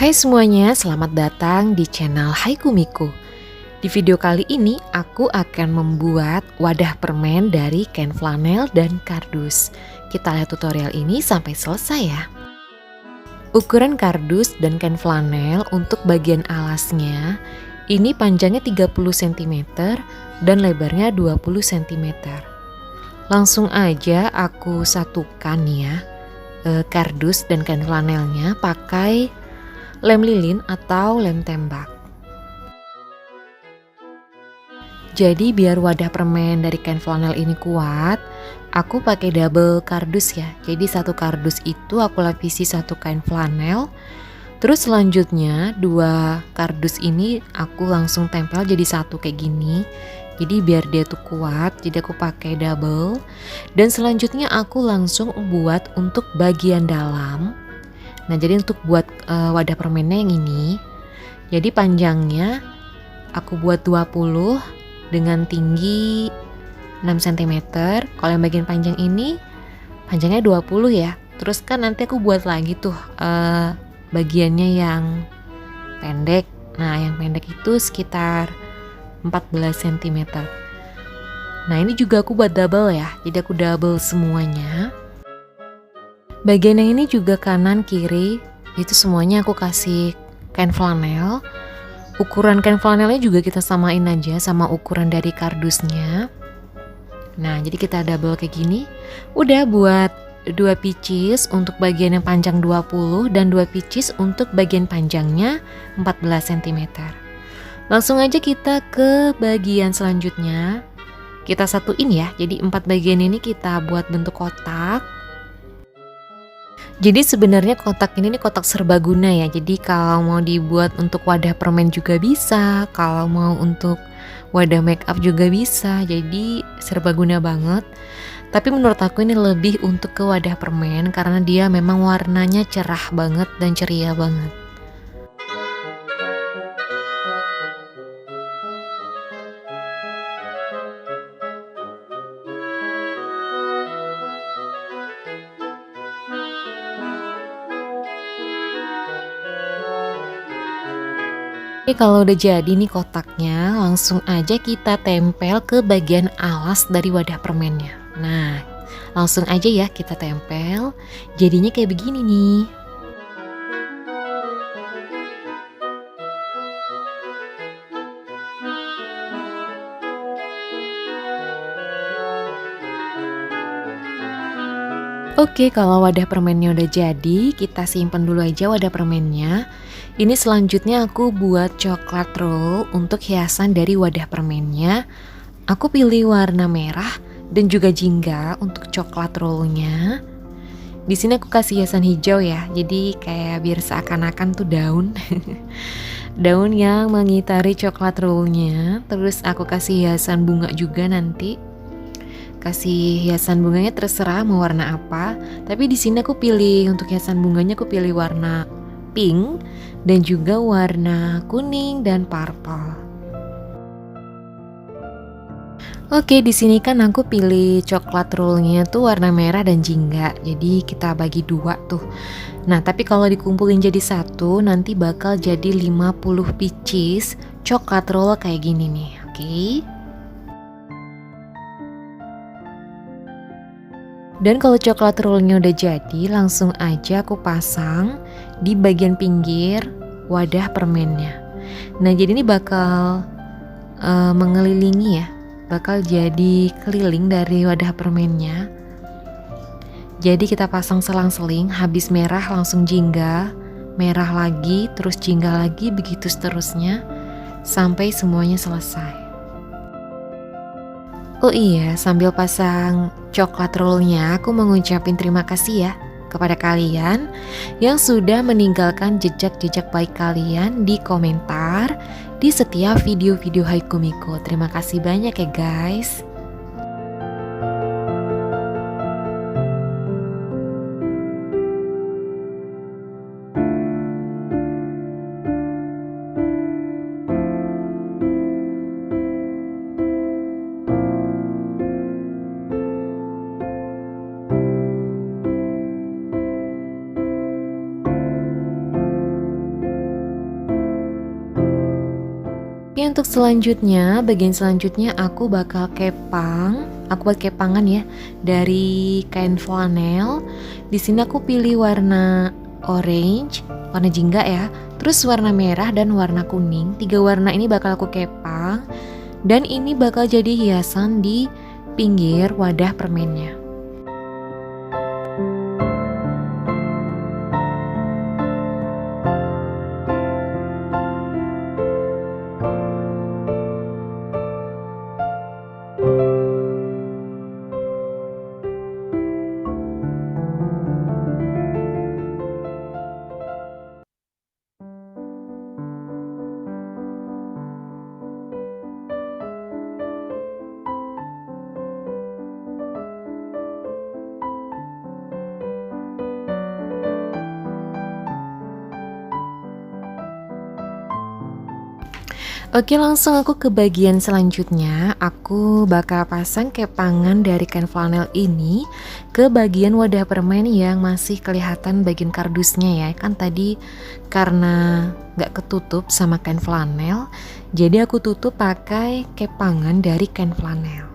Hai semuanya, selamat datang di channel Haiku Miku. Di video kali ini aku akan membuat wadah permen dari kain flanel dan kardus. Kita lihat tutorial ini sampai selesai ya. Ukuran kardus dan kain flanel untuk bagian alasnya, ini panjangnya 30 cm dan lebarnya 20 cm. Langsung aja aku satukan ya, kardus dan kain flanelnya pakai lem lilin atau lem tembak. Jadi biar wadah permen dari kain flanel ini kuat, aku pakai double kardus ya. Jadi satu kardus itu aku lapisi satu kain flanel. Terus selanjutnya dua kardus ini aku langsung tempel jadi satu kayak gini. Jadi biar dia tuh kuat, jadi aku pakai double. Dan selanjutnya aku langsung buat untuk bagian dalam. Nah, jadi untuk buat wadah permennya yang ini, jadi panjangnya aku buat 20 dengan tinggi 6 cm. Kalau yang bagian panjang ini panjangnya 20 ya. Terus kan nanti aku buat lagi tuh bagiannya yang pendek. Nah, yang pendek itu sekitar 14 cm. Nah, ini juga aku buat double ya. Jadi aku double semuanya. Bagian yang ini juga kanan kiri itu semuanya aku kasih kain flanel. Ukuran kain flanelnya juga kita samain aja sama ukuran dari kardusnya. Nah, jadi kita double kayak gini. Udah buat 2 pieces untuk bagian yang panjang 20 dan 2 pieces untuk bagian panjangnya 14 cm. Langsung aja kita ke bagian selanjutnya. Kita satuin ya. Jadi 4 bagian ini kita buat bentuk kotak. Jadi sebenarnya kotak ini kotak serbaguna ya. Jadi kalau mau dibuat untuk wadah permen juga bisa, kalau mau untuk wadah make up juga bisa. Jadi serbaguna banget. Tapi menurut aku ini lebih untuk ke wadah permen karena dia memang warnanya cerah banget dan ceria banget. Oke, kalau udah jadi nih kotaknya, langsung aja kita tempel ke bagian alas dari wadah permennya. Nah, langsung aja ya kita tempel, jadinya kayak begini nih. Oke, kalau wadah permennya udah jadi, kita simpen dulu aja wadah permennya. Ini selanjutnya aku buat coklat roll untuk hiasan dari wadah permennya. Aku pilih warna merah dan juga jingga untuk coklat rollnya. Di sini aku kasih hiasan hijau ya, jadi kayak biar seakan-akan tuh daun. Daun yang mengitari coklat rollnya. Terus aku kasih hiasan bunga juga nanti. Kasih hiasan bunganya terserah mau warna apa, tapi di sini aku pilih untuk hiasan bunganya aku pilih warna pink dan juga warna kuning dan purple. Oke, di sini kan aku pilih coklat rollnya tuh warna merah dan jingga, jadi kita bagi dua tuh. Nah, tapi kalau dikumpulin jadi satu nanti bakal jadi 50 pieces coklat roll kayak gini nih, oke? Dan kalau coklat rollnya udah jadi, langsung aja aku pasang di bagian pinggir wadah permennya. Nah, jadi ini bakal mengelilingi ya, bakal jadi keliling dari wadah permennya. Jadi kita pasang selang-seling, habis merah langsung jingga, merah lagi, terus jingga lagi, begitu seterusnya sampai semuanya selesai. Oh iya, sambil pasang coklat rollnya, aku mau ngucapin terima kasih ya kepada kalian yang sudah meninggalkan jejak-jejak baik kalian di komentar di setiap video-video Haiku Miku. Terima kasih banyak ya guys. Oke, untuk selanjutnya, bagian selanjutnya aku bakal kepang. Aku buat kepangan ya dari kain flanel. Di sini aku pilih warna orange, warna jingga ya. Terus warna merah dan warna kuning. 3 warna ini bakal aku kepang. Dan ini bakal jadi hiasan di pinggir wadah permennya. Oke, langsung aku ke bagian selanjutnya. Aku bakal pasang kepangan dari kain flanel ini ke bagian wadah permen yang masih kelihatan bagian kardusnya ya. Kan tadi karena nggak ketutup sama kain flanel, jadi aku tutup pakai kepangan dari kain flanel.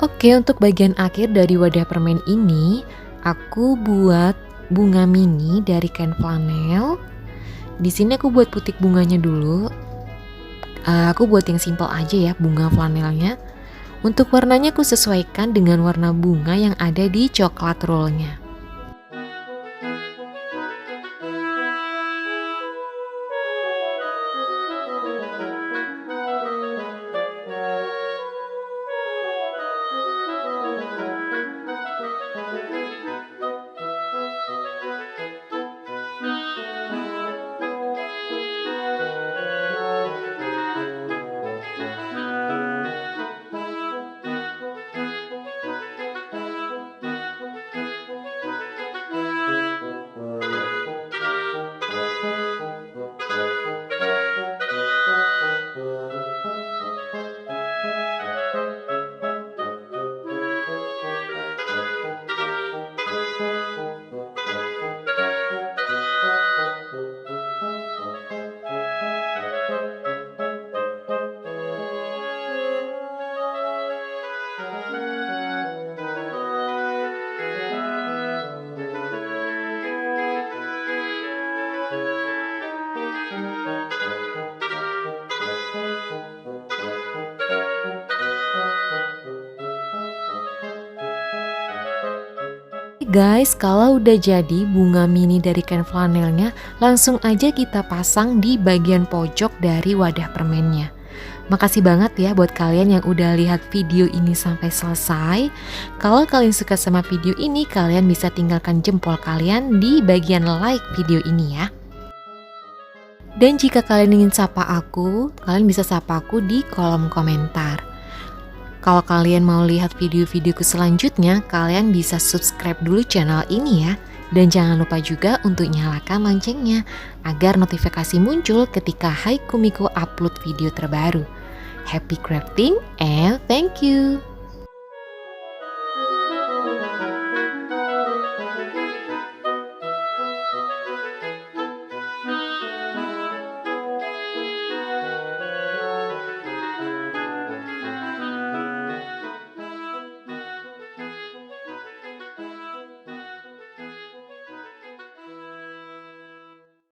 Oke, untuk bagian akhir dari wadah permen ini, aku buat bunga mini dari kain flanel. Di sini aku buat putik bunganya dulu. Aku buat yang simpel aja ya bunga flanelnya. Untuk warnanya aku sesuaikan dengan warna bunga yang ada di coklat rollnya. Guys, kalau udah jadi bunga mini dari kain flanelnya, langsung aja kita pasang di bagian pojok dari wadah permennya. Makasih banget ya buat kalian yang udah lihat video ini sampai selesai. Kalau kalian suka sama video ini, kalian bisa tinggalkan jempol kalian di bagian like video ini ya. Dan jika kalian ingin sapa aku, kalian bisa sapa aku di kolom komentar. Kalau kalian mau lihat video-videoku selanjutnya, kalian bisa subscribe dulu channel ini ya. Dan jangan lupa juga untuk nyalakan loncengnya agar notifikasi muncul ketika Haiku Miku upload video terbaru. Happy crafting and thank you!